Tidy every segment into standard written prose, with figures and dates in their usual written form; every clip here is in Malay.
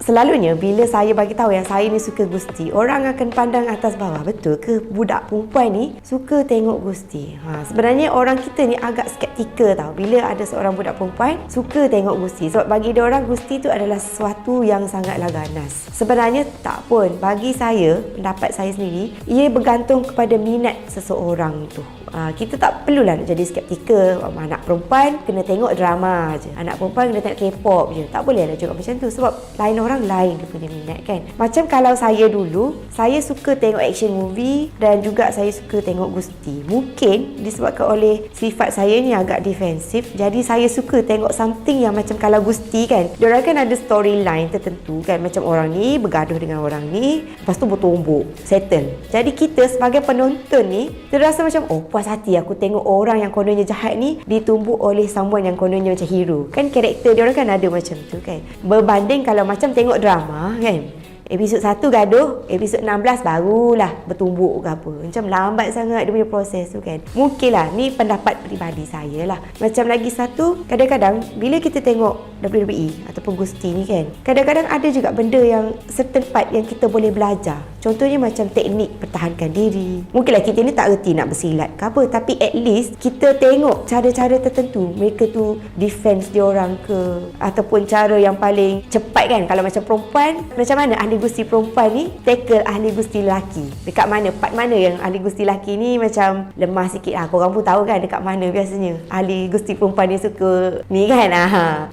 Selalunya bila saya bagi tahu yang saya ni suka Gusti, orang akan pandang atas bawah. Betul ke budak perempuan ni suka tengok Gusti? Sebenarnya orang kita ni agak skeptikal tau bila ada seorang budak perempuan suka tengok Gusti. Sebab bagi dia orang Gusti tu adalah sesuatu yang sangatlah ganas. Sebenarnya tak pun. Bagi saya, pendapat saya sendiri, ia bergantung kepada minat seseorang tu. Kita tak perlulah nak jadi skeptikal. Anak perempuan kena tengok drama je, anak perempuan kena tengok K-pop je. Tak boleh lah cakap macam tu, sebab lain orang lain dia punya minat kan. Macam kalau saya dulu, saya suka tengok action movie dan juga saya suka tengok Gusti. Mungkin disebabkan oleh sifat saya ni agak defensif, jadi saya suka tengok something yang macam kalau Gusti kan, diorang kan ada storyline tertentu kan, macam orang ni bergaduh dengan orang ni, lepas tu bertumbuk, settle. Jadi kita sebagai penonton ni terasa macam, oh puas hati aku tengok orang yang kononnya jahat ni ditumbuk oleh someone yang kononnya macam hero. Kan karakter dia orang kan ada macam tu kan. Berbanding kalau macam tengok drama kan, episod 1 gaduh, episod 16 barulah bertumbuk ke apa. Macam lambat sangat dia punya proses tu kan. Mungkin lah, ni pendapat peribadi saya lah. Macam lagi satu, kadang-kadang bila kita tengok WWE ataupun Gusti ni kan, kadang-kadang ada juga benda yang certain part yang kita boleh belajar. Contohnya macam teknik pertahankan diri. Mungkinlah kita ni tak erti nak bersilat ke apa, tapi at least kita tengok cara-cara tertentu mereka tu defense dia orang ke, ataupun cara yang paling cepat kan. Kalau macam perempuan, macam mana ahli Gusti perempuan ni tackle ahli Gusti lelaki, dekat mana, part mana yang ahli Gusti lelaki ni macam lemah sikit lah. Korang pun tahu kan dekat mana biasanya ahli Gusti perempuan ni suka ni kan.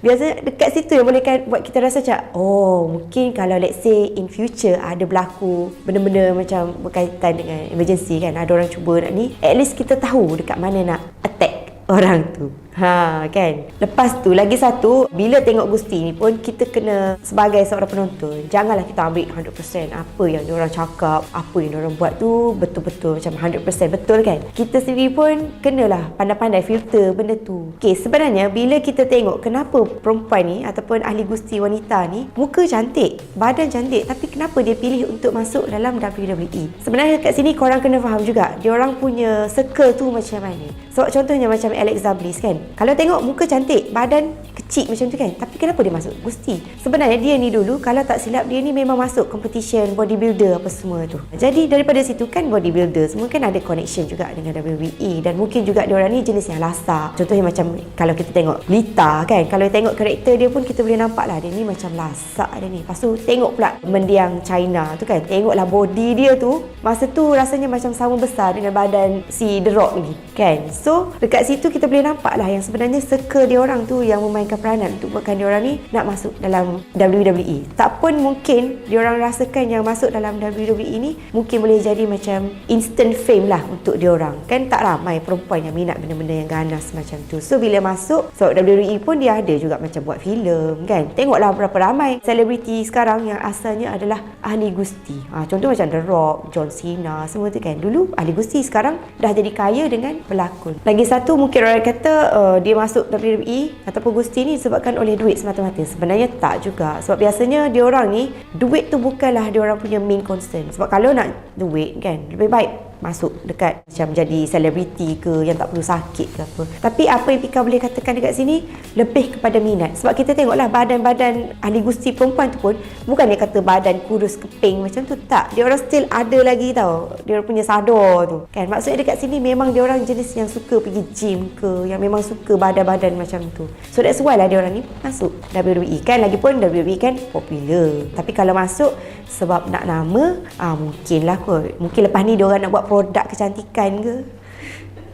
Biasanya dekat situ yang boleh kan buat kita rasa macam, oh mungkin kalau let's say in future ada berlaku benda-benda macam berkaitan dengan emergency kan, ada orang cuba nak ni, at least kita tahu dekat mana nak attack orang tu. Kan. Lepas tu lagi satu, bila tengok Gusti ni pun kita kena sebagai seorang penonton, janganlah kita ambil 100% apa yang diorang cakap, apa yang diorang buat tu betul-betul macam 100% betul kan. Kita sendiri pun kenalah pandai-pandai filter benda tu. Okay, sebenarnya bila kita tengok kenapa perempuan ni ataupun ahli Gusti wanita ni muka cantik, badan cantik, tapi kenapa dia pilih untuk masuk dalam WWE? Sebenarnya kat sini korang kena faham juga diorang punya circle tu macam mana. Sebab contohnya macam Alexa Bliss kan, kalau tengok muka cantik, badan kecil macam tu kan, tapi kenapa dia masuk Gusti? Sebenarnya dia ni dulu, kalau tak silap, dia ni memang masuk competition bodybuilder apa semua tu. Jadi daripada situ kan bodybuilder semua kan ada connection juga dengan WWE, dan mungkin juga diorang ni jenis yang lasak. Contohnya macam kalau kita tengok Lita kan, kalau tengok karakter dia pun kita boleh nampak lah dia ni macam lasak dia ni. Lepas tu tengok pula mendiang China tu kan, tengoklah body dia tu masa tu rasanya macam sama besar dengan badan si The Rock ni kan. So dekat situ kita boleh nampak lah yang sebenarnya circle dia orang tu yang memainkan peranan untuk buatkan dia orang ni nak masuk dalam WWE. Tak pun mungkin dia orang rasakan yang masuk dalam WWE ni mungkin boleh jadi macam instant fame lah untuk dia orang. Kan tak ramai perempuan yang minat benda-benda yang ganas macam tu. So bila masuk, so WWE pun dia ada juga macam buat filem kan. Tengoklah berapa ramai selebriti sekarang yang asalnya adalah ahli Gusti. Contoh macam The Rock, John Cena, semua tu kan. Dulu ahli Gusti, sekarang dah jadi kaya dengan pelakon. Lagi satu, mungkin orang kata dia masuk WWE ataupun Gusti ni disebabkan oleh duit semata-mata. Sebenarnya tak juga. Sebab biasanya dia orang ni, duit tu bukanlah dia orang punya main concern. Sebab kalau nak duit kan, lebih baik masuk dekat macam jadi selebriti ke yang tak perlu sakit ke apa. Tapi apa yang Pika boleh katakan dekat sini, lebih kepada minat. Sebab kita tengoklah badan-badan ahli Gusti perempuan tu pun bukan dia kata badan kurus keping macam tu, tak. Dia orang still ada lagi tau, dia orang punya sadar tu kan. Maksudnya dekat sini memang dia orang jenis yang suka pergi gym ke, yang memang suka badan-badan macam tu. So that's why lah dia orang ni masuk WWE kan. Lagipun WWE kan popular. Tapi kalau masuk sebab nak nama, mungkin lah kot. Mungkin lepas ni dia orang nak buat produk kecantikan ke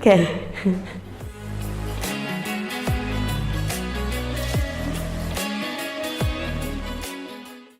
kan.